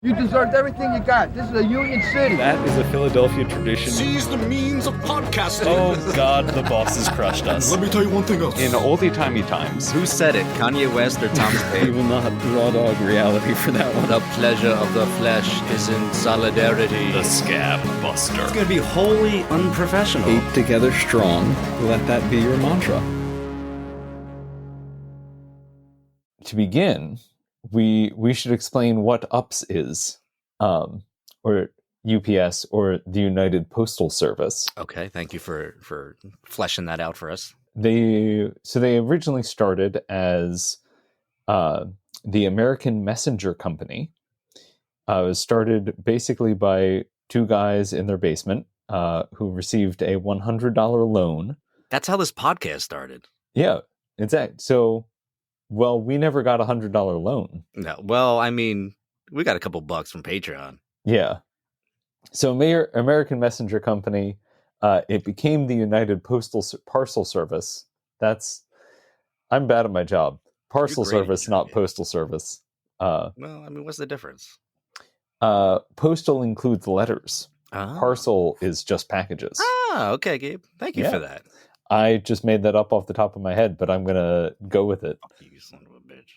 You deserved everything you got. This is a union city. That is a Philadelphia tradition. Seize the means of podcasting. Oh God, the boss has crushed us. Let me tell you one thing else. In oldie-timey times, Who said it? Kanye West or Thomas we Paine? will not raw dog reality for that one. The pleasure of the flesh is in solidarity. The Scab Buster. It's gonna be wholly unprofessional. Eight together strong. Let that be your mantra. To begin, we should explain what UPS is, or UPS, or the United Postal Service. Okay, thank you for fleshing that out for us. They originally started as the American Messenger Company. It was started basically by two guys in their basement who received a $100 loan. That's how this podcast started. Yeah, exactly. So, well, we never got a $100 loan. No, well, I mean, we got a couple bucks from Patreon. Yeah. So American Messenger Company, it became the United Parcel Service. I'm bad at my job. Parcel Service, not Postal Service. Well, I mean, what's the difference? Postal includes letters. Oh. Parcel is just packages. Ah, okay, Gabe. Thank you for that. I just made that up off the top of my head, but I'm going to go with it. Oh, you son of a bitch.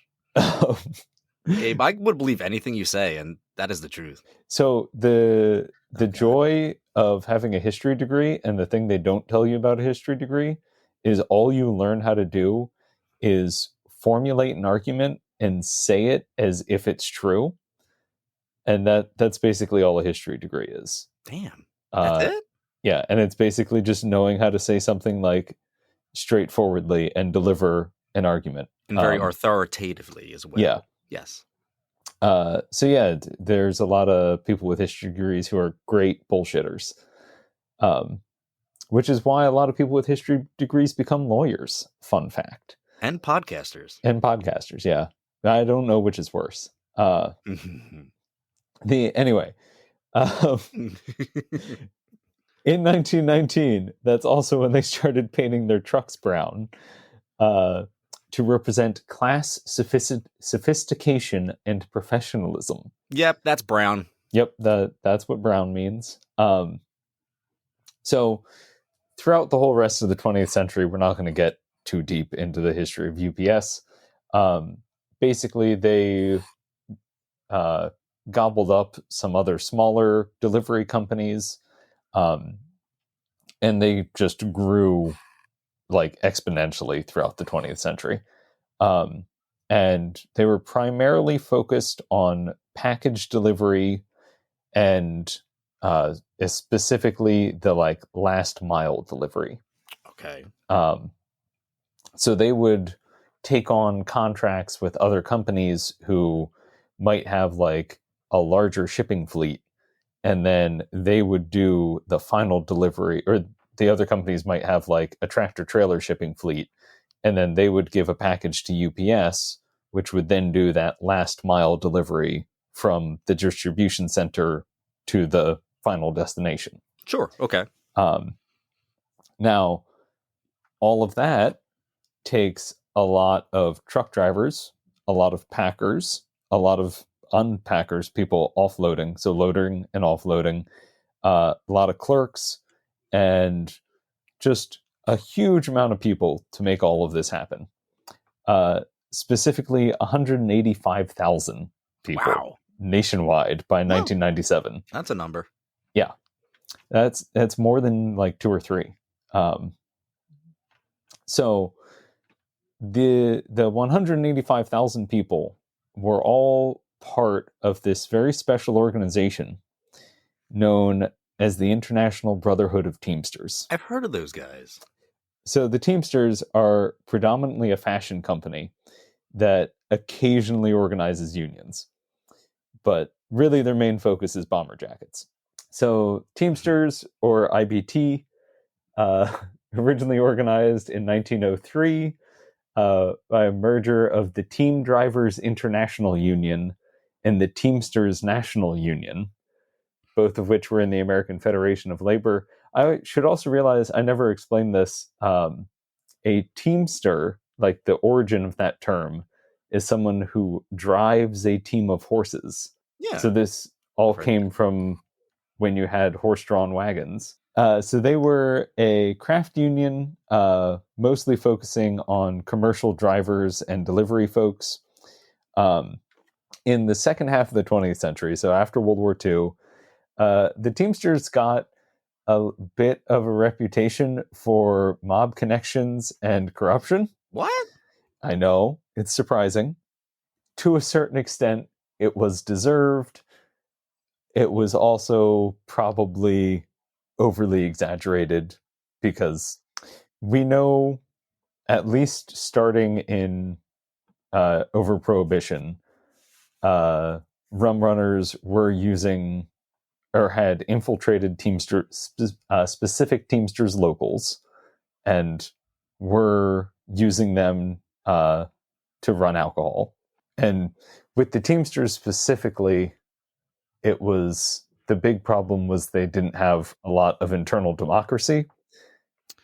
Gabe, I would believe anything you say, and that is the truth. So the joy of having a history degree, and the thing they don't tell you about a history degree, is all you learn how to do is formulate an argument and say it as if it's true. And that's basically all a history degree is. Damn. That's it? Yeah, and it's basically just knowing how to say something like straightforwardly and deliver an argument. And very authoritatively as well. Yeah. Yes. So yeah, there's a lot of people with history degrees who are great bullshitters. Which is why a lot of people with history degrees become lawyers. Fun fact. And podcasters. Yeah. I don't know which is worse. Anyway. In 1919, that's also when they started painting their trucks brown to represent class sophistication and professionalism. Yep, that's brown. Yep, that's what brown means. So throughout the whole rest of the 20th century, we're not going to get too deep into the history of UPS. Basically, they gobbled up some other smaller delivery companies. And they just grew like exponentially throughout the 20th century. And they were primarily focused on package delivery and specifically the like last mile delivery. Okay. So they would take on contracts with other companies who might have like a larger shipping fleet. And then they would do the final delivery, or the other companies might have like a tractor trailer shipping fleet. And then they would give a package to UPS, which would then do that last mile delivery from the distribution center to the final destination. Sure. Okay. Now, all of that takes a lot of truck drivers, a lot of packers, a lot of unpackers, people offloading, so loading and offloading, a lot of clerks, and just a huge amount of people to make all of this happen. Specifically, 185,000 people nationwide by 1997. That's a number. Yeah, that's more than like two or three. So the 185,000 people were all part of this very special organization known as the International Brotherhood of Teamsters. I've heard of those guys. So the Teamsters are predominantly a fashion company that occasionally organizes unions, but really their main focus is bomber jackets. So Teamsters, or IBT, originally organized in 1903 by a merger of the Team Drivers International Union and the Teamsters National Union, both of which were in the American Federation of Labor. I should also realize, I never explained this, a Teamster, like the origin of that term, is someone who drives a team of horses. Yeah. So this all Right. came from when you had horse-drawn wagons. So they were a craft union, mostly focusing on commercial drivers and delivery folks. In the second half of the 20th century, so after World War II, the Teamsters got a bit of a reputation for mob connections and corruption. What? I know, it's surprising. To a certain extent, it was deserved. It was also probably overly exaggerated because we know, at least starting in over Prohibition, rum runners were using or had infiltrated specific Teamsters locals and were using them to run alcohol. And with the Teamsters specifically, it was the big problem was they didn't have a lot of internal democracy.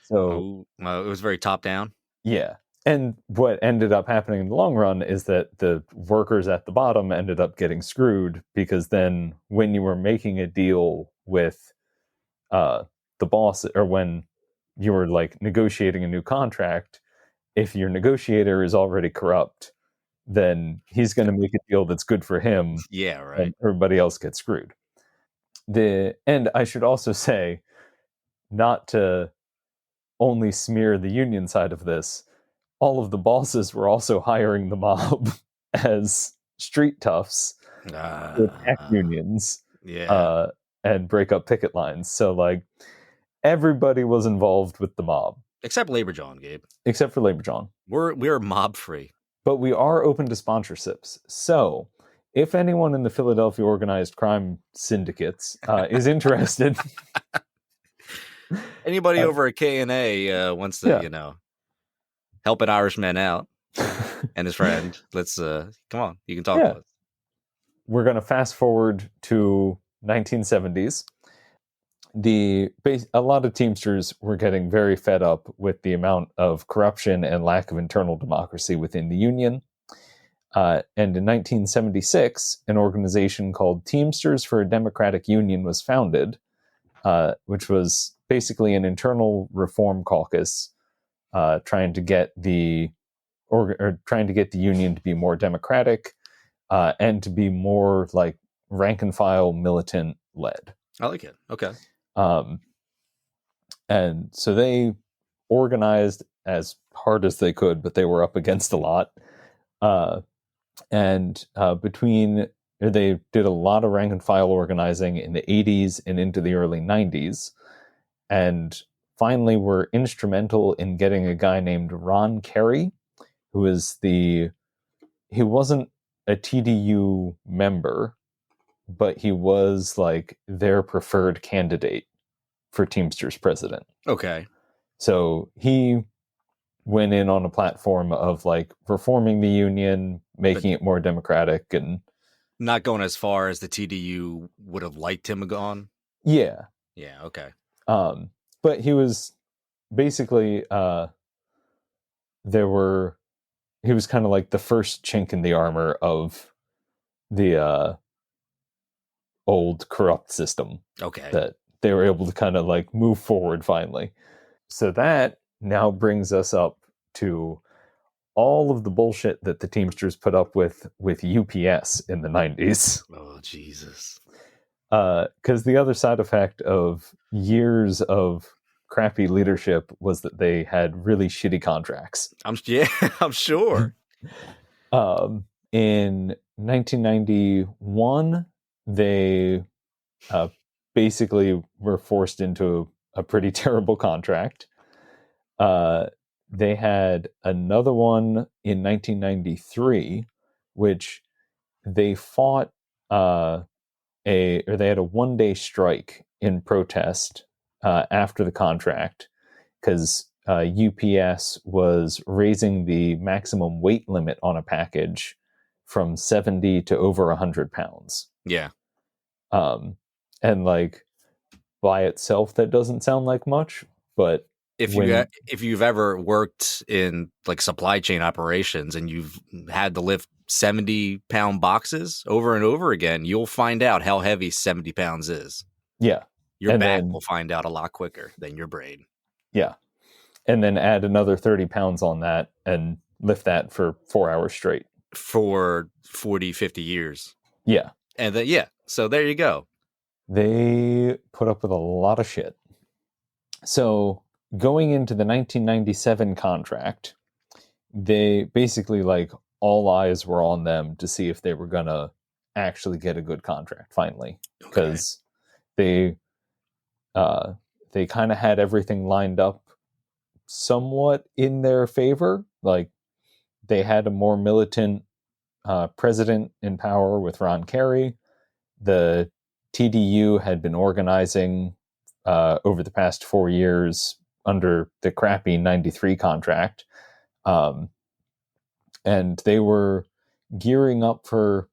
So it was very top down. yeah. And what ended up happening in the long run is that the workers at the bottom ended up getting screwed, because then when you were making a deal with the boss, or when you were like negotiating a new contract, if your negotiator is already corrupt, then he's going to make a deal that's good for him, Yeah, right. and everybody else gets screwed. And I should also say, not to only smear the union side of this, all of the bosses were also hiring the mob as street toughs to attack unions, Yeah. and break up picket lines. So like everybody was involved with the mob, Except Labor John, Gabe. except for Labor John. We're mob free. But we are open to sponsorships. So if anyone in the Philadelphia organized crime syndicates is interested, Anybody over at K&A wants to, yeah. help an Irishman out and his friend, let's come on, you can talk to us. We're going to fast forward to 1970s. A lot of Teamsters were getting very fed up with the amount of corruption and lack of internal democracy within the union. And in 1976, an organization called Teamsters for a Democratic Union was founded, which was basically an internal reform caucus trying to get the union to be more democratic and to be more like rank and file militant led. I like it. Okay. And so they organized as hard as they could, but they were up against a lot. They did a lot of rank and file organizing in the 80s and into the early 90s, and finally were instrumental in getting a guy named Ron Carey, he wasn't a TDU member, but he was like their preferred candidate for Teamsters president. Okay. So he went in on a platform of like reforming the union, making it more democratic, and not going as far as the TDU would have liked him to gone. Yeah. Yeah. Okay. But he was basically he was kind of like the first chink in the armor of the old corrupt system. Okay. That they were able to kind of like move forward finally. So that now brings us up to all of the bullshit that the Teamsters put up with UPS in the 90s. Oh, Jesus. Because the other side effect of years of crappy leadership was that they had really shitty contracts. I'm sure. In 1991, they basically were forced into a pretty terrible contract. They had another one in 1993, which they fought they had a one-day strike in protest after the contract, because UPS was raising the maximum weight limit on a package from 70 to over 100 pounds. Yeah. And like by itself, that doesn't sound like much, but if you've ever worked in like supply chain operations and you've had to lift 70-pound boxes over and over again, you'll find out how heavy 70 pounds is. Yeah. Your And back then- will find out a lot quicker than your brain. Yeah. And then add another 30 pounds on that and lift that for 4 hours straight. For 40, 50 years. Yeah. And then, yeah. So there you go. They put up with a lot of shit. So going into the 1997 contract, they basically like all eyes were on them to see if they were going to actually get a good contract finally. Because they kind of had everything lined up somewhat in their favor. Like they had a more militant president in power with Ron Kerry. The TDU had been organizing over the past 4 years under the crappy 93 contract. And they were gearing up for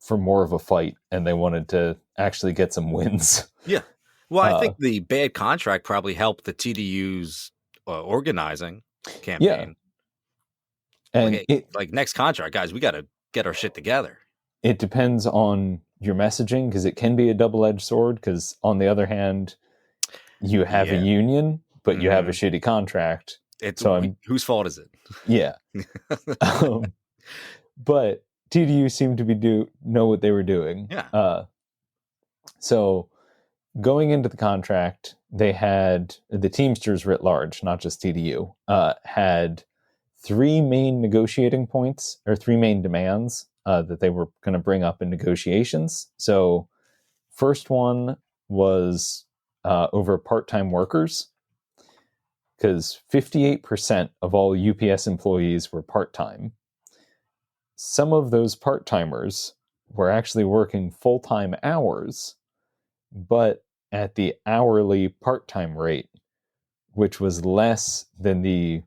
more of a fight, and they wanted to actually get some wins. Yeah. Well, I think the bad contract probably helped the TDU's organizing campaign. Yeah. And like next contract, guys, we got to get our shit together. It depends on your messaging, because it can be a double-edged sword, because on the other hand, you have a union, but you have a shitty contract. Whose fault is it? Yeah. But TDU seemed to know what they were doing. Yeah. So going into the contract, they had the Teamsters writ large, not just TDU, had 3 main negotiating points, or 3 main demands that they were going to bring up in negotiations. So first one was over part-time workers, because 58% of all UPS employees were part-time. Some of those part-timers were actually working full-time hours, but at the hourly part-time rate, which was less than the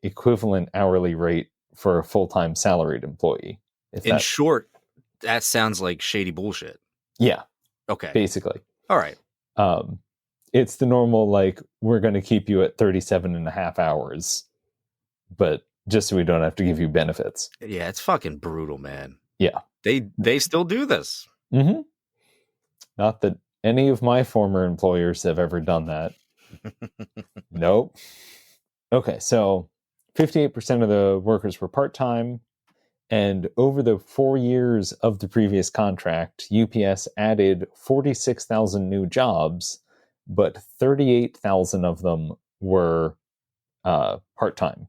equivalent hourly rate for a full-time salaried employee. In short, that sounds like shady bullshit. Yeah. Okay. Basically. All right. It's the normal, like, we're going to keep you at 37 and a half hours, but just so we don't have to give you benefits. Yeah, it's fucking brutal, man. Yeah. They still do this. Mm-hmm. Not that any of my former employers have ever done that. Nope. Okay, so 58% of the workers were part-time, and over the 4 years of the previous contract, UPS added 46,000 new jobs, but 38,000 of them were part-time.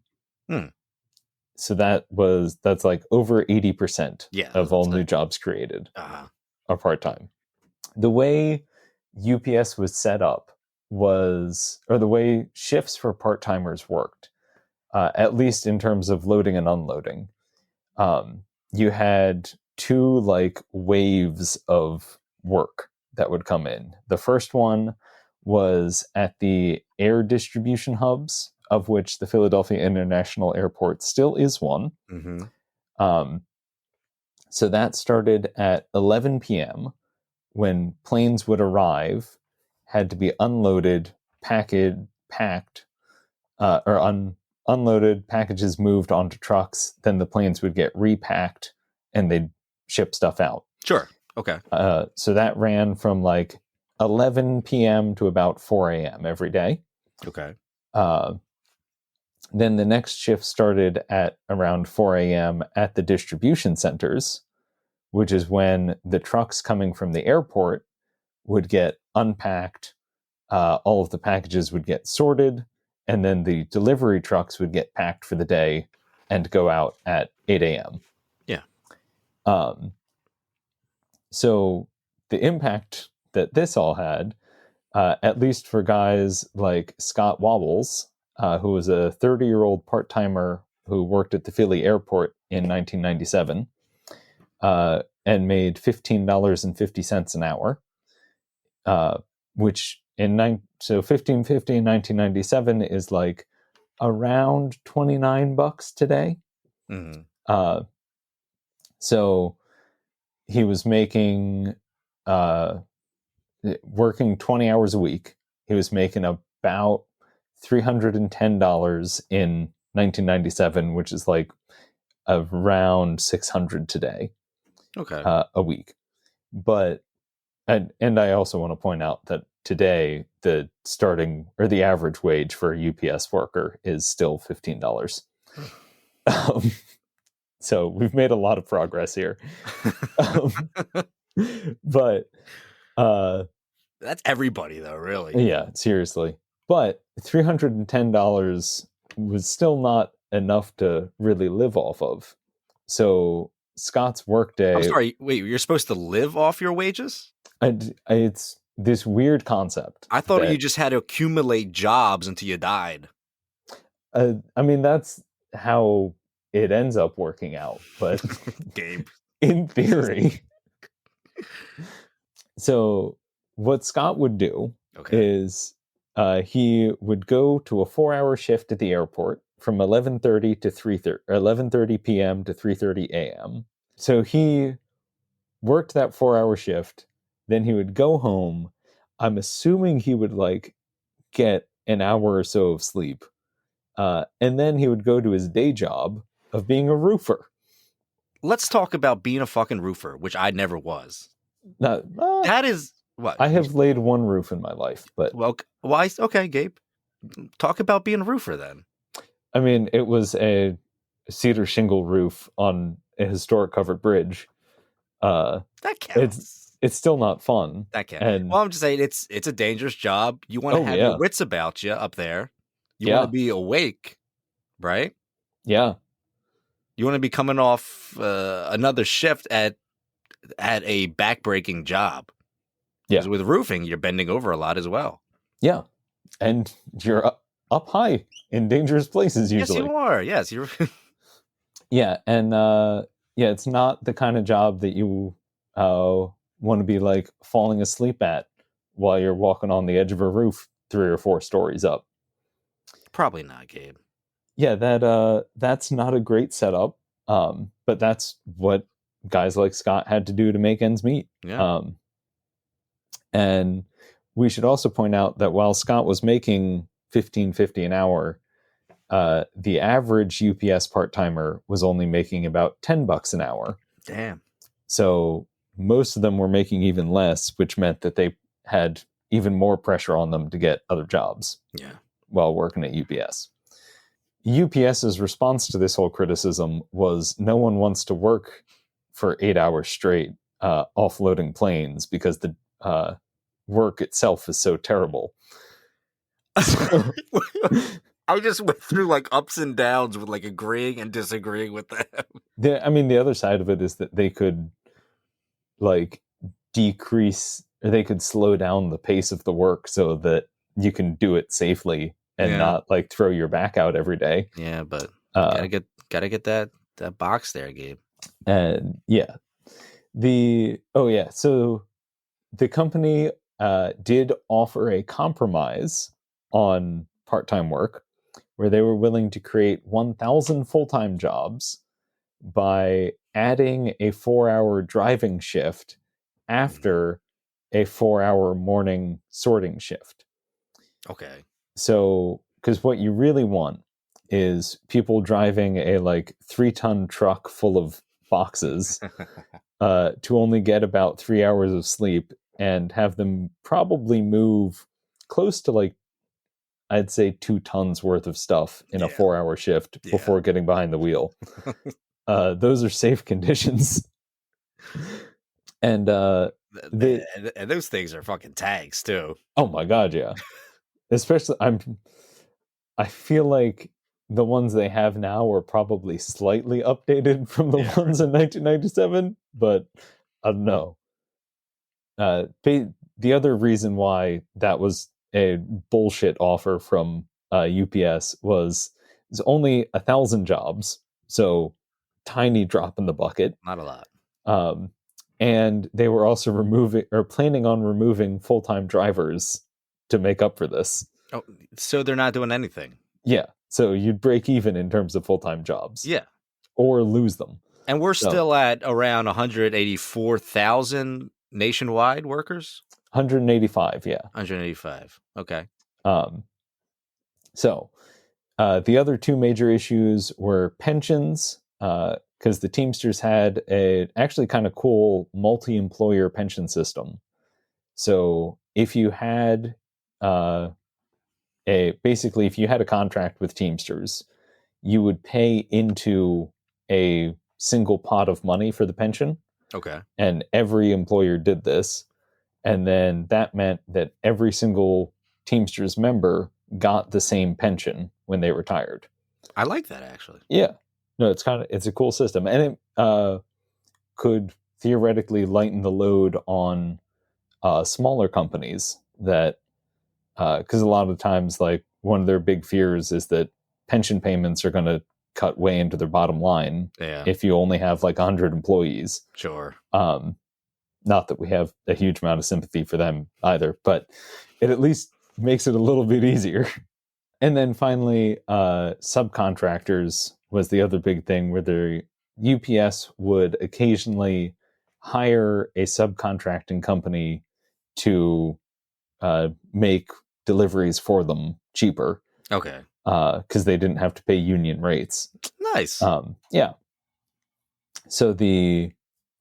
So that's like over 80% of all new jobs created are part-time. The way UPS was set up or the way shifts for part-timers worked, at least in terms of loading and unloading, you had 2 like waves of work that would come in. The first one was at the air distribution hubs, of which the Philadelphia International Airport still is one. Mm-hmm. So that started at 11 p.m. when planes would arrive, had to be unloaded, packed, unloaded, packages moved onto trucks, then the planes would get repacked and they'd ship stuff out. Sure. Okay. So that ran from like 11 p.m. to about 4 a.m. every day. Okay. Then the next shift started at around 4 a.m. at the distribution centers, which is when the trucks coming from the airport would get unpacked, all of the packages would get sorted, and then the delivery trucks would get packed for the day and go out at 8 a.m. Yeah. So the impact that this all had, at least for guys like Scott Wobbles, who was a 30-year-old part-timer who worked at the Philly airport in 1997 and made $15.50 an hour, which so $15.50 in 1997 is like around $29 today. Mm-hmm. So he was making, working 20 hours a week. He was making about $310 in 1997, which is like around $600 today Okay. a week. But and I also want to point out that today the starting or the average wage for a UPS worker is still $15. So we've made a lot of progress here. But That's everybody, though, really. yeah, seriously. But $310 was still not enough to really live off of. So Scott's workday. I'm sorry. Wait, you're supposed to live off your wages? It's this weird concept. I thought you just had to accumulate jobs until you died. I mean, that's how it ends up working out. But Gabe, in theory. So what Scott would do is he would go to a 4-hour shift at the airport from 11:30 to 3:30, or 11:30 p.m. to 3:30 a.m. So he worked that 4-hour shift. Then he would go home. I'm assuming he would like get an hour or so of sleep. And then he would go to his day job of being a roofer. Let's talk about being a fucking roofer, which I never was. That is what I have laid one roof in my life, but well, why? Okay, Gabe, talk about being a roofer then. I mean, it was a cedar shingle roof on a historic covered bridge. That counts. It's still not fun. That counts. And well, I'm just saying it's a dangerous job. You want to have your wits about you up there. You want to be awake, right? Yeah. You want to be coming off another shift at a backbreaking job. Yeah. Because with roofing, you're bending over a lot as well. Yeah. And you're up high in dangerous places usually. Yes, you are. Yes, you're. Yeah. And it's not the kind of job that you want to be like falling asleep at while you're walking on the edge of a roof 3 or 4 stories up. Probably not, Gabe. Yeah, that's not a great setup. But that's what guys like Scott had to do to make ends meet. Yeah. And we should also point out that while Scott was making $15.50 an hour, the average UPS part-timer was only making about $10 an hour. Damn. So most of them were making even less, which meant that they had even more pressure on them to get other jobs. Yeah. While working at UPS. UPS's response to this whole criticism was no one wants to work for 8 hours straight offloading planes because the work itself is so terrible. I just went through like ups and downs with like agreeing and disagreeing with them. The other side of it is that they could like decrease, or they could slow down the pace of the work so that you can do it safely and not like throw your back out every day. Yeah, but gotta get that box there, Gabe. And so the company did offer a compromise on part-time work where they were willing to create 1,000 full-time jobs by adding a 4-hour driving shift after a 4-hour morning sorting shift. Okay. So, because what you really want is people driving a like 3-ton truck full of boxes to only get about 3 hours of sleep and have them probably move close to like, I'd say 2 tons worth of stuff in a 4-hour shift before getting behind the wheel. Those are safe conditions. And those things are fucking tags too. Oh my God, yeah. Especially, I feel like the ones they have now are probably slightly updated from the ones in 1997, but I don't know. The other reason why that was a bullshit offer from UPS was it's only 1,000 jobs, so tiny drop in the bucket. Not a lot. And they were also planning on removing full-time drivers to make up for this. Oh, so they're not doing anything. Yeah. So you'd break even in terms of full-time jobs. Yeah. Or lose them. And we're still at around 184,000 nationwide workers? 185, yeah. 185. Okay. So the other two major issues were pensions, because the Teamsters had a actually kind of cool multi-employer pension system. So if you had if you had a contract with Teamsters, you would pay into a single pot of money for the pension, Okay. and every employer did this. And then that meant that every single Teamsters member got the same pension when they retired. I like that, actually. Yeah. No, it's a cool system. And it could theoretically lighten the load on smaller companies that, because a lot of times, like, one of their big fears is that pension payments are going to cut way into their bottom line Yeah. if you only have like 100 employees. Sure. Not that we have a huge amount of sympathy for them either, but it at least makes it a little bit easier. And then finally, subcontractors was the other big thing, where the UPS would occasionally hire a subcontracting company to make deliveries for them cheaper, Okay. because they didn't have to pay union rates. Nice. Yeah. So the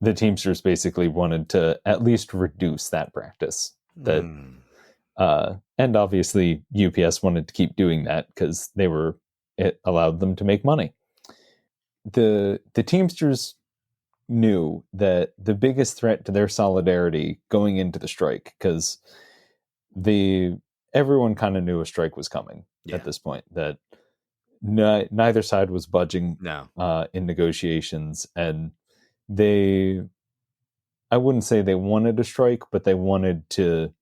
Teamsters basically wanted to at least reduce that practice. That and obviously UPS wanted to keep doing that because it allowed them to make money. The Teamsters knew that the biggest threat to their solidarity going into the strike, because everyone kind of knew a strike was coming at this point, that neither side was budging in negotiations, and I wouldn't say they wanted a strike, but they wanted to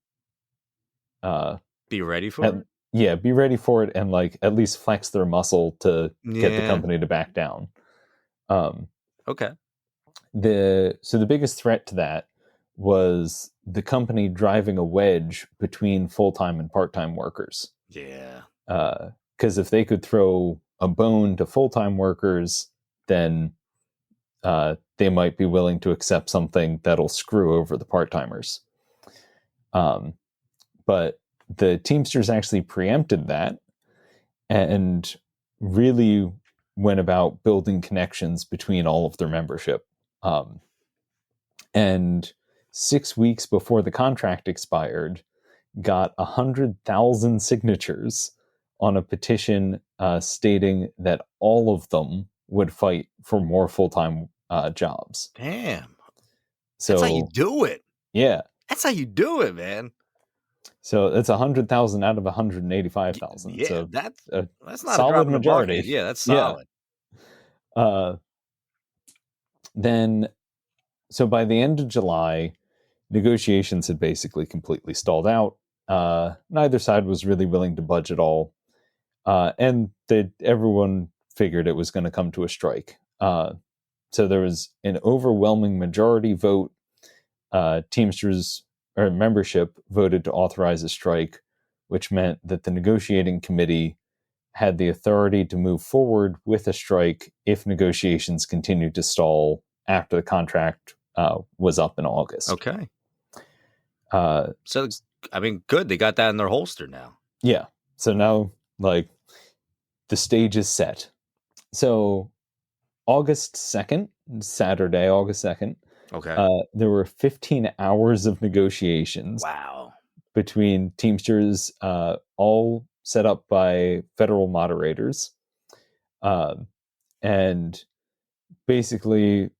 be ready for it. Yeah, be ready for it, and like at least flex their muscle to get the company to back down. Okay. So the biggest threat to that was the company driving a wedge between full-time and part-time workers. Yeah. Because if they could throw a bone to full-time workers, then they might be willing to accept something that'll screw over the part-timers. But the Teamsters actually preempted that and really went about building connections between all of their membership. And 6 weeks before the contract expired, got 100,000 signatures on a petition stating that all of them would fight for more full-time jobs. Damn. So that's how you do it. Yeah. That's how you do it, man. So that's 100,000 out of 185,000. Yeah, so that's not solid a drop in the majority. bucket. Yeah, that's solid. Yeah. Then, so by the end of July, negotiations had basically completely stalled out. Neither side was really willing to budge at all. And everyone figured it was going to come to a strike. So there was an overwhelming majority vote. Teamsters or membership voted to authorize a strike, which meant that the negotiating committee had the authority to move forward with a strike if negotiations continued to stall after the contract was up in August. Okay. So, I mean, good. They got that in their holster now. Yeah. So now, like, the stage is set. So August 2nd, Saturday, August 2nd, there were 15 hours of negotiations. Wow. Between Teamsters, all set up by federal moderators. And basically,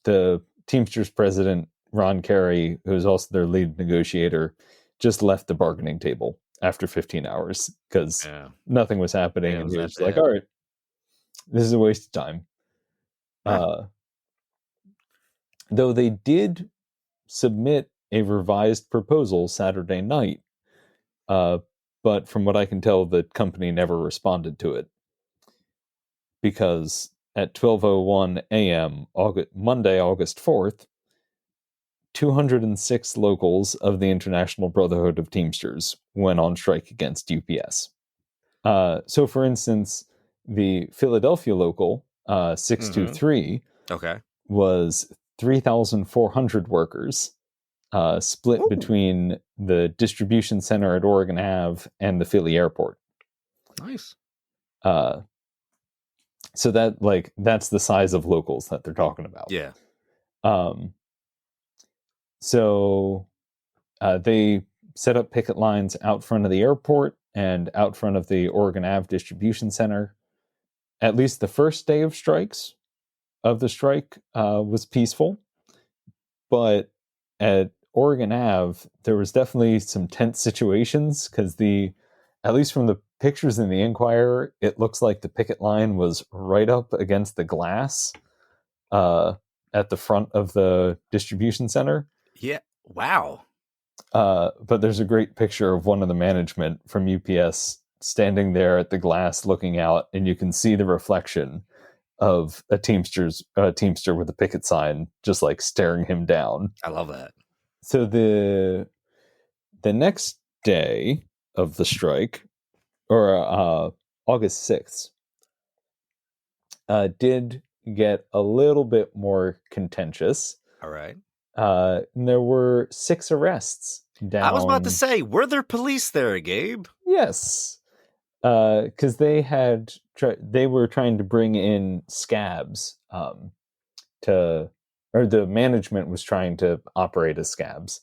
the Teamsters president, Ron Carey, who is also their lead negotiator, just left the bargaining table after 15 hours because nothing was happening. And he was like, all right, this is a waste of time. Though they did submit a revised proposal Saturday night, but from what I can tell, the company never responded to it, because at 12:01 a.m. Monday, August 4th, 206 locals of the International Brotherhood of Teamsters went on strike against UPS. So, for instance, the Philadelphia local, 623, was 3,400 workers, split between the distribution center at Oregon Ave and the Philly airport. Nice. So that's the size of locals that they're talking about. Yeah. So they set up picket lines out front of the airport and out front of the Oregon Ave distribution center. At least the first day of the strike was peaceful, but at Oregon Ave there was definitely some tense situations because at least from the pictures in the Inquirer, it looks like the picket line was right up against the glass at the front of the distribution center. Yeah. Wow. But there's a great picture of one of the management from UPS standing there at the glass looking out, and you can see the reflection of a Teamster with a picket sign just like staring him down. I love that. So the next day of the strike, or August 6th, did get a little bit more contentious. All right. There were 6 arrests down. I was about to say, were there police there, Gabe? Yes, because they were trying to bring in scabs or the management was trying to operate as scabs.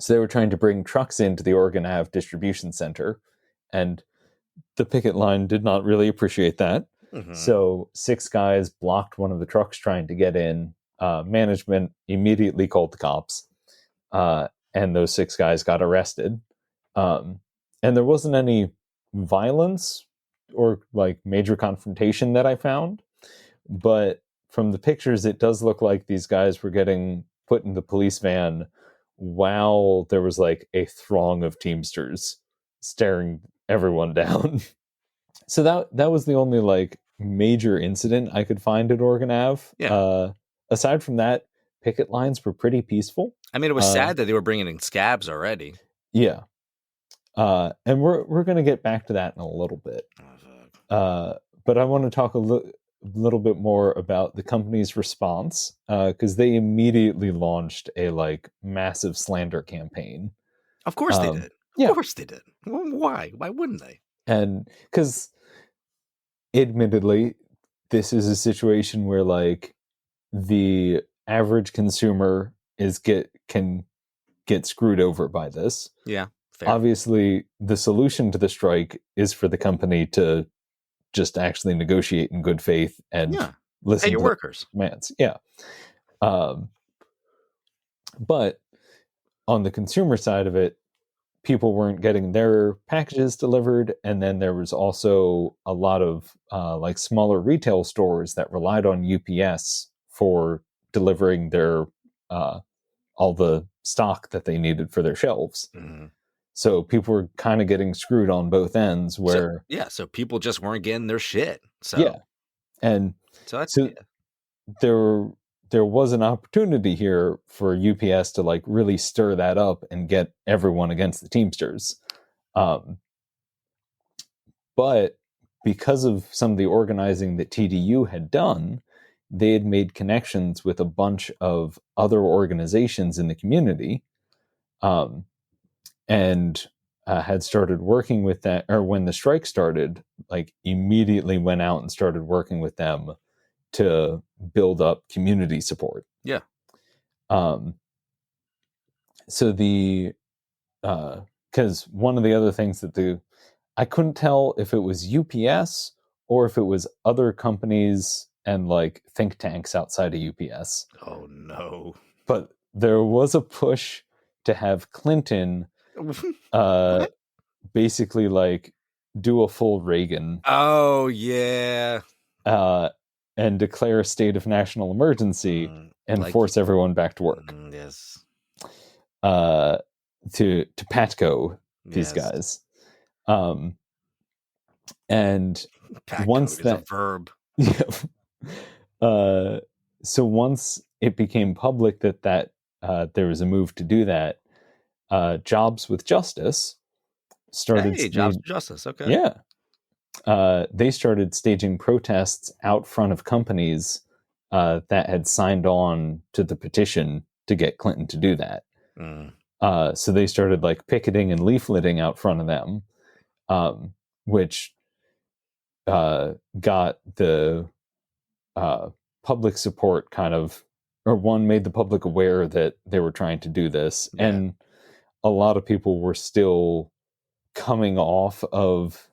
So they were trying to bring trucks into the Oregon Ave distribution center, and the picket line did not really appreciate that. Mm-hmm. So 6 guys blocked one of the trucks trying to get in. Management immediately called the cops, and those 6 guys got arrested. And there wasn't any violence or like major confrontation that I found, but from the pictures, it does look like these guys were getting put in the police van while there was like a throng of Teamsters staring everyone down. So that was the only like major incident I could find at Oregon Ave. Yeah. Aside from that, picket lines were pretty peaceful. I mean, it was sad that they were bringing in scabs already. Yeah. And we're going to get back to that in a little bit. But I want to talk a little bit more about the company's response, because they immediately launched a like massive slander campaign. Of course they did. Of course they did. Why? Why wouldn't they? And because admittedly, this is a situation where like the average consumer can get screwed over by this. Yeah. Fair. Obviously, the solution to the strike is for the company to just actually negotiate in good faith and listen to your workers' demands. Yeah. But on the consumer side of it, people weren't getting their packages delivered, and then there was also a lot of like smaller retail stores that relied on UPS for delivering their all the stock that they needed for their shelves. Mm-hmm. So people were kind of getting screwed on both ends. Where so people just weren't getting their shit. So and so there was an opportunity here for UPS to like really stir that up and get everyone against the Teamsters. But because of some of the organizing that TDU had done, they had made connections with a bunch of other organizations in the community, and had started working with that, or when the strike started, like immediately went out and started working with them to build up community support. Yeah. So because one of the other things that I couldn't tell if it was UPS or if it was other companies and like think tanks outside of UPS. Oh no. But there was a push to have Clinton basically like do a full Reagan. Oh yeah. And declare a state of national emergency and force everyone back to work. Yes. To Patco these guys. And Patco once is a verb. So once it became public that there was a move to do that, Jobs with Justice started. Hey, Jobs with Justice. Okay. Yeah. They started staging protests out front of companies that had signed on to the petition to get Clinton to do that. So they started like picketing and leafleting out front of them. which got the public support made the public aware that they were trying to do this. Yeah. And a lot of people were still coming off of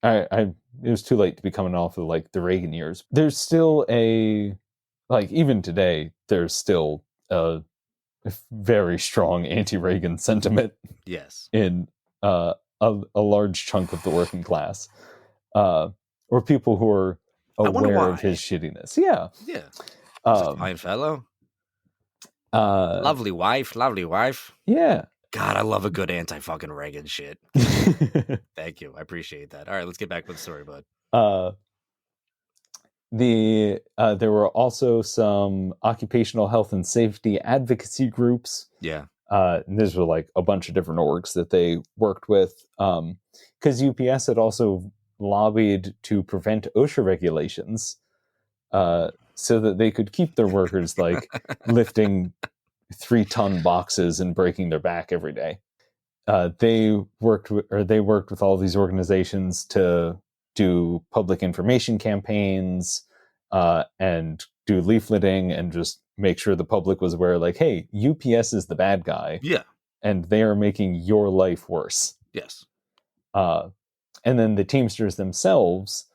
it was too late to be coming off of like the Reagan years. There's still even today, there's still a very strong anti-Reagan sentiment Yes. in a large chunk of the working class, or people who are aware of his shittiness. Yeah. Yeah. He's a fine fellow. Lovely wife. Yeah. God, I love a good anti-fucking Reagan shit. Thank you. I appreciate that. All right, let's get back with the story, bud. There were also some occupational health and safety advocacy groups. Yeah. And these were like a bunch of different orgs that they worked with. Because UPS had also lobbied to prevent OSHA regulations, so that they could keep their workers like lifting 3-ton boxes and breaking their back every day. They worked with all these organizations to do public information campaigns, and do leafleting and just make sure the public was aware, like, hey, UPS is the bad guy. Yeah. And they are making your life worse. Yes. And then the Teamsters themselves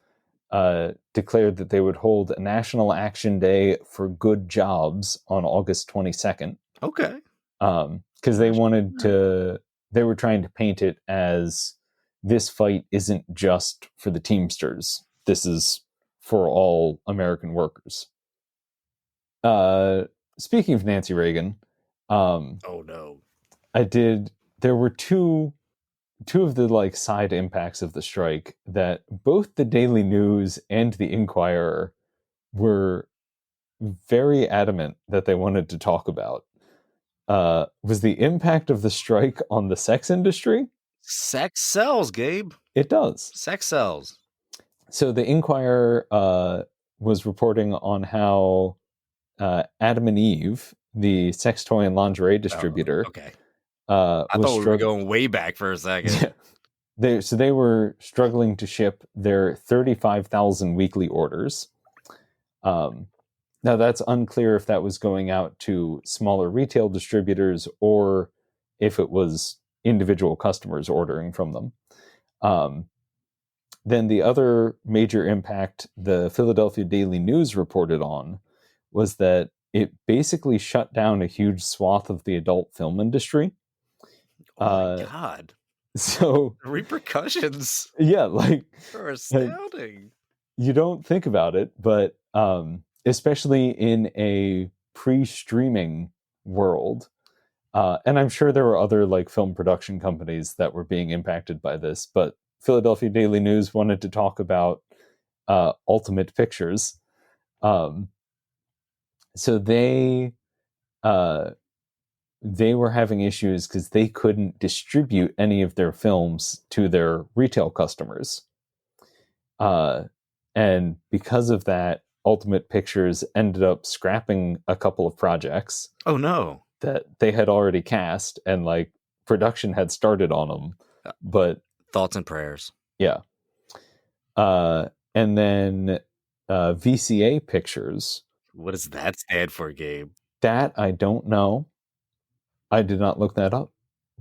declared that they would hold a National Action Day for Good Jobs on August 22nd. Okay. Because they were trying to paint it as, this fight isn't just for the Teamsters. This is for all American workers. Speaking of Nancy Reagan, oh no. There were two of the like side impacts of the strike that both the Daily News and the Inquirer were very adamant that they wanted to talk about. Was the impact of the strike on the sex industry. Sex sells, Gabe. It does. Sex sells. So the Inquirer was reporting on how Adam and Eve, the sex toy and lingerie distributor, okay. I thought we were going way back for a second. Yeah. They were struggling to ship their 35,000 weekly orders. Now that's unclear if that was going out to smaller retail distributors or if it was individual customers ordering from them. Then the other major impact the Philadelphia Daily News reported on was that it basically shut down a huge swath of the adult film industry. Oh my God. So the repercussions. Yeah, like are astounding. You don't think about it, but especially in a pre-streaming world, and I'm sure there were other like film production companies that were being impacted by this, but Philadelphia Daily News wanted to talk about Ultimate Pictures. So they were having issues because they couldn't distribute any of their films to their retail customers. And because of that, Ultimate Pictures ended up scrapping a couple of projects. Oh no. That they had already cast and like production had started on them. But thoughts and prayers. Yeah. And then VCA Pictures. What does that stand for, Gabe? That I don't know. I did not look that up.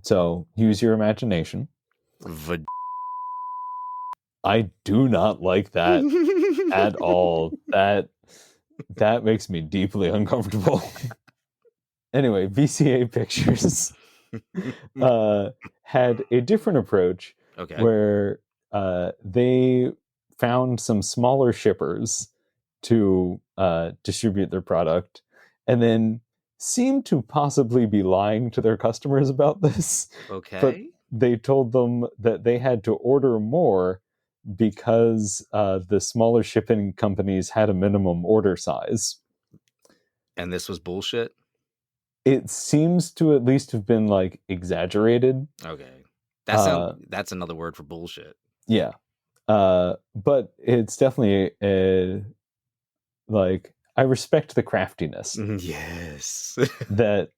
So use your imagination. I do not like that at all. That makes me deeply uncomfortable. Anyway, VCA Pictures had a different approach. Okay. Where they found some smaller shippers to distribute their product, and then seemed to possibly be lying to their customers about this. Okay. But they told them that they had to order more because the smaller shipping companies had a minimum order size. And this was bullshit? It seems to at least have been like exaggerated. Okay. That's another word for bullshit. Yeah. But it's definitely like, I respect the craftiness. Yes. That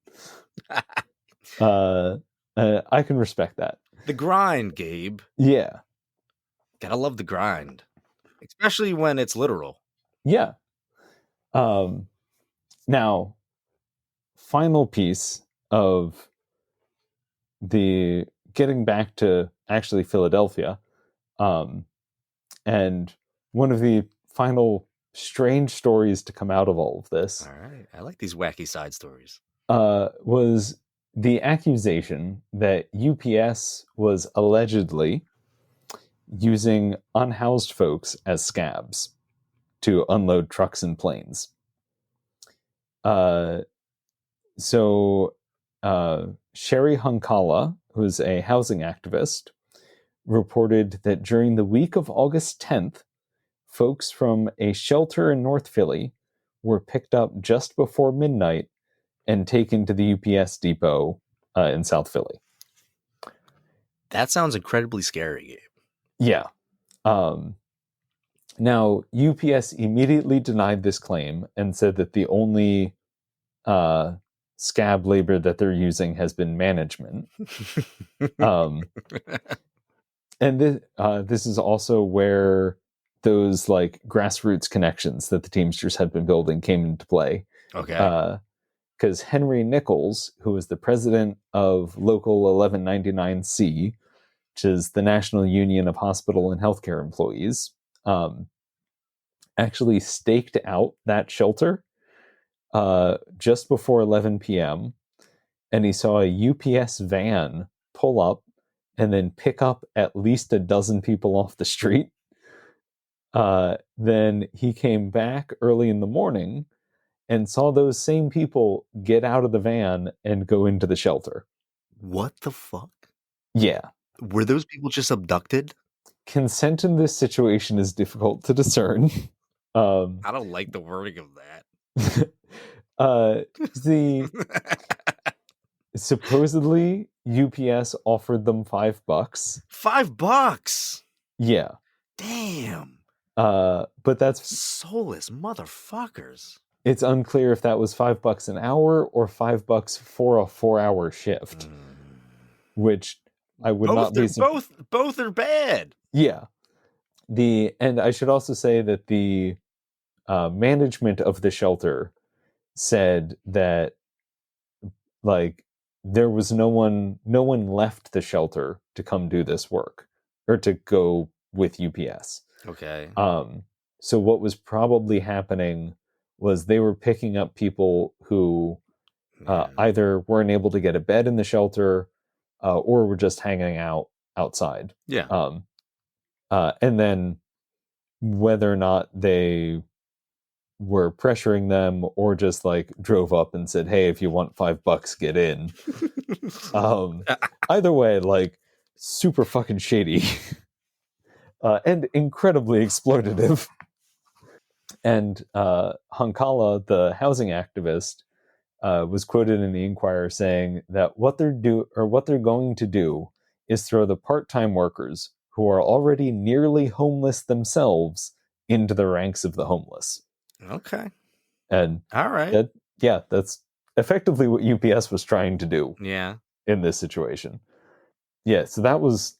I can respect that. The grind, Gabe. Yeah. Gotta love the grind, especially when it's literal. Yeah. Now, final piece of the getting back to actually Philadelphia, and one of the final strange stories to come out of all of this All right. I like these wacky side stories. was the accusation that UPS was allegedly using unhoused folks as scabs to unload trucks and planes. So Sherry Hunkala, who's a housing activist, reported that during the week of August 10th, folks from a shelter in North Philly were picked up just before midnight and taken to the UPS depot in South Philly. That sounds incredibly scary, Gabe. Yeah. Now, UPS immediately denied this claim and said that the only scab labor that they're using has been management. And this is also where those like grassroots connections that the Teamsters had been building came into play. Okay. Because Henry Nichols, who was the president of Local 1199C, which is the National Union of Hospital and Healthcare Employees, actually staked out that shelter just before 11 p.m. And he saw a UPS van pull up and then pick up at least a dozen people off the street. Then he came back early in the morning and saw those same people get out of the van and go into the shelter. What the fuck? Yeah. Were those people just abducted? Consent in this situation is difficult to discern. I don't like the wording of that. Supposedly UPS offered them $5. $5? Yeah. Damn. But that's soulless motherfuckers. It's unclear if that was $5 an hour or $5 for a 4-hour shift, which I would not be. Both are bad. Yeah. And I should also say that the management of the shelter said that like there was no one left the shelter to come do this work or to go with UPS. Okay. So what was probably happening was they were picking up people who either weren't able to get a bed in the shelter or were just hanging out outside. Yeah. And then whether or not they were pressuring them or just like drove up and said, hey, if you want $5, get in. Either way, like super fucking shady and incredibly exploitative. And Hankala, the housing activist, was quoted in the Inquirer saying that what they're going to do is throw the part-time workers who are already nearly homeless themselves into the ranks of the homeless. Okay. And all right. That's effectively what UPS was trying to do. Yeah. In this situation. Yeah, so that was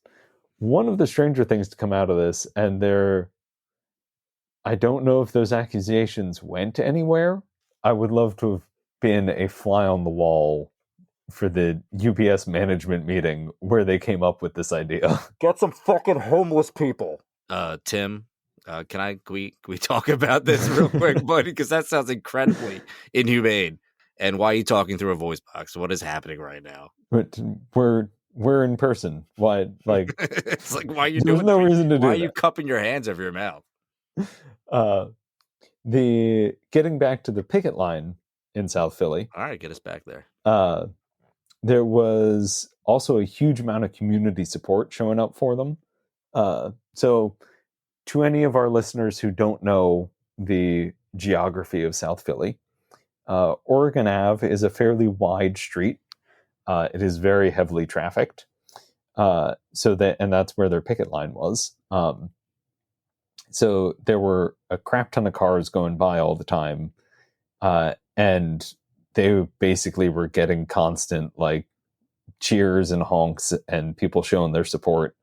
one of the stranger things to come out of this, and I don't know if those accusations went anywhere. I would love to have been a fly on the wall for the UPS management meeting where they came up with this idea. Get some fucking homeless people. Tim, can we talk about this real quick, buddy? Because that sounds incredibly inhumane. And why are you talking through a voice box? What is happening right now? But we're in person. Why? Like it's like why are you there's doing? No reason to do. Why are you cupping your hands over your mouth? The getting back to the picket line in South Philly. All right, get us back there. There was also a huge amount of community support showing up for them. So, to any of our listeners who don't know the geography of South Philly, Oregon Ave is a fairly wide street. It is very heavily trafficked. And that's where their picket line was. So there were a crap ton of cars going by all the time. And they basically were getting constant, like, cheers and honks and people showing their support.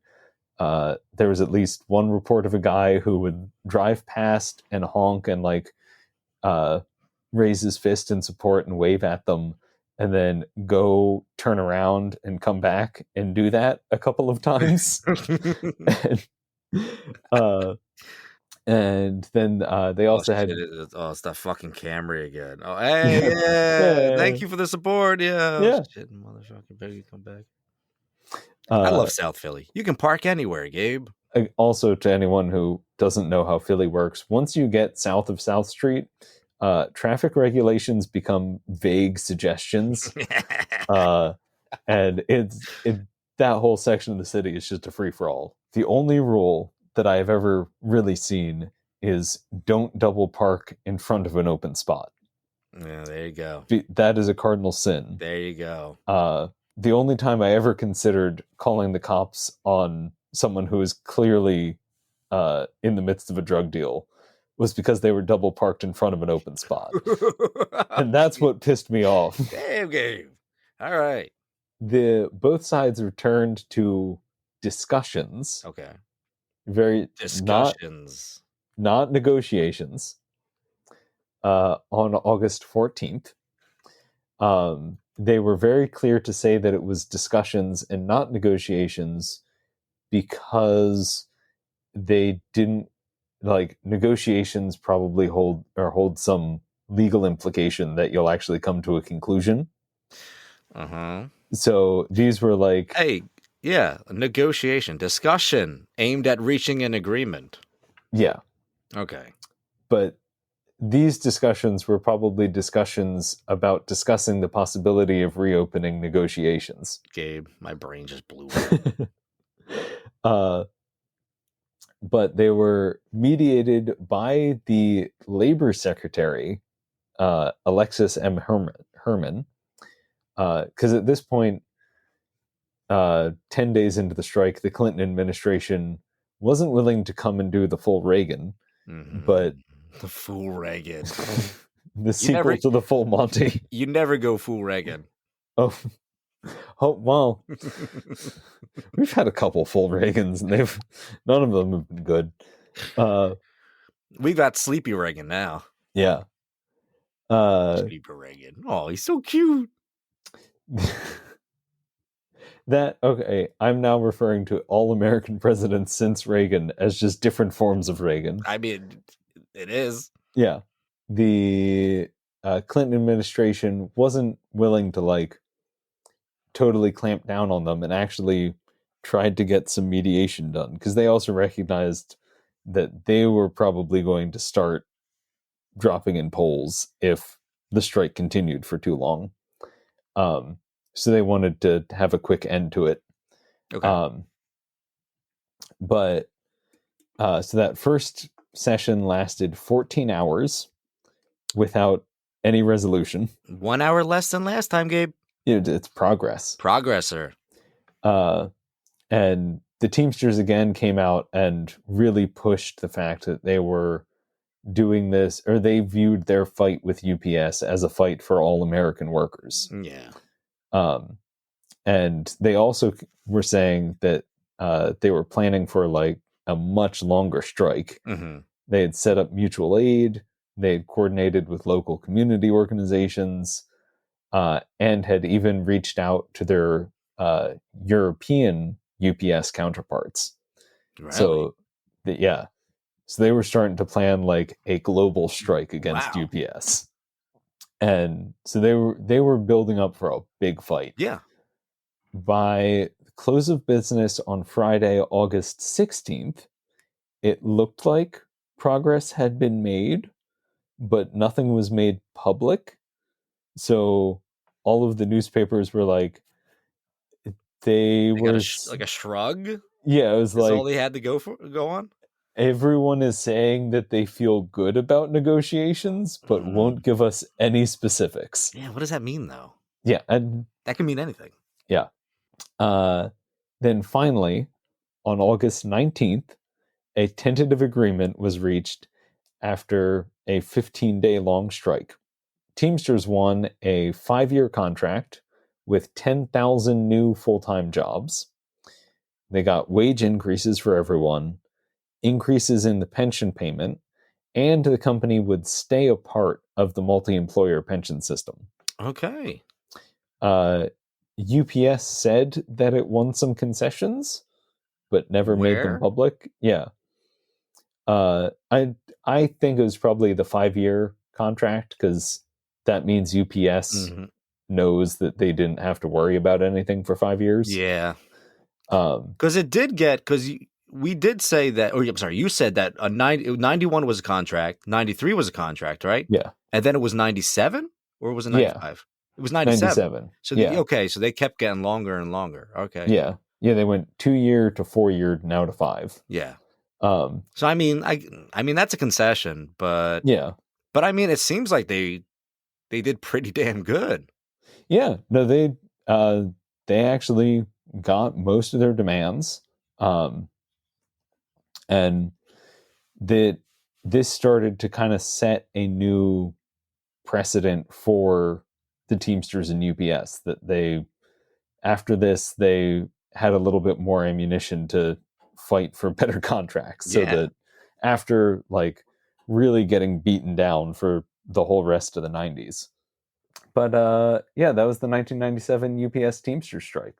There was at least one report of a guy who would drive past and honk and like raise his fist in support and wave at them, and then go turn around and come back and do that a couple of times. And then they also had it's that fucking Camry again. Oh, hey, yeah. Thank you for the support. Yeah. Yeah. Shit, motherfucker, better you come back. I love South Philly. You can park anywhere, Gabe. Also, to anyone who doesn't know how Philly works, once you get south of South Street, traffic regulations become vague suggestions. And that whole section of the city is just a free-for-all. The only rule that I have ever really seen is don't double park in front of an open spot. Yeah, there you go. That is a cardinal sin. There you go. The only time I ever considered calling the cops on someone who is clearly in the midst of a drug deal was because they were double parked in front of an open spot. And that's what pissed me off. Damn, Gabe. All right. Both sides returned to discussions. Okay. Very discussions. Not negotiations. On August 14th. They were very clear to say that it was discussions and not negotiations because they didn't like negotiations probably hold some legal implication that you'll actually come to a conclusion. So these were like, hey, yeah, a negotiation, discussion aimed at reaching an agreement. Yeah. Okay. But these discussions were probably discussions about discussing the possibility of reopening negotiations. Gabe, my brain just blew up. But they were mediated by the Labor Secretary, Alexis M. Herman, because at this point, 10 days into the strike, the Clinton administration wasn't willing to come and do the full Reagan, but the full Reagan, the sequel to the full Monty. You never go full Reagan. Oh, well, we've had a couple full Reagans, and none of them have been good. We've got Sleepy Reagan now. Yeah. Sleepy Reagan. Oh, he's so cute. Okay, I'm now referring to all American presidents since Reagan as just different forms of Reagan. I mean, it is. Yeah. The Clinton administration wasn't willing to like totally clamp down on them and actually tried to get some mediation done because they also recognized that they were probably going to start dropping in polls if the strike continued for too long. So they wanted to have a quick end to it. Okay. So that first session lasted 14 hours without any resolution. 1 hour less than last time, Gabe. It's progress. Progressor. And the Teamsters again came out and really pushed the fact that they were doing this, or they viewed their fight with UPS as a fight for all American workers. Yeah. And they also were saying that they were planning for like a much longer strike. Mm-hmm. They had set up mutual aid. They had coordinated with local community organizations, and had even reached out to their European UPS counterparts. Really? So they were starting to plan like a global strike against Wow. UPS. And so they were building up for a big fight. Yeah. By the close of business on Friday, August 16th, it looked like progress had been made, but nothing was made public. So all of the newspapers were like, they were like a shrug. Yeah, it was That's like all they had to go on. Everyone is saying that they feel good about negotiations, but won't give us any specifics. Yeah, what does that mean, though? Yeah, and that can mean anything. Yeah. Then finally, on August 19th, a tentative agreement was reached after a 15-day long strike. Teamsters won a 5-year contract with 10,000 new full-time jobs. They got wage increases for everyone, increases in the pension payment, and the company would stay a part of the multi-employer pension system. Okay. UPS said that it won some concessions, but never made them Where? public. Yeah. I think it was probably the 5-year contract, because that means UPS Mhm. knows that they didn't have to worry about anything for 5 years. Yeah. Um, Because it did get, because we did say that, or I'm sorry, you said that 91 was a contract, 93 was a contract, right? yeah. And then it was 97, or was it Yeah. 95? It was 97. 97. So, Yeah. okay, so they kept getting longer and longer. Okay. Yeah. Yeah, they went 2-year to 4-year, now to 5. Yeah. Um, So, I mean, that's a concession, but yeah. I mean, it seems like they did pretty damn good. Yeah. No, they actually got most of their demands. And this started to kind of set a new precedent for the Teamsters and UPS, that after this they had a little bit more ammunition to fight for better contracts. So Yeah. that after like really getting beaten down for the whole rest of the 90s. But yeah, that was the 1997 UPS Teamsters strike.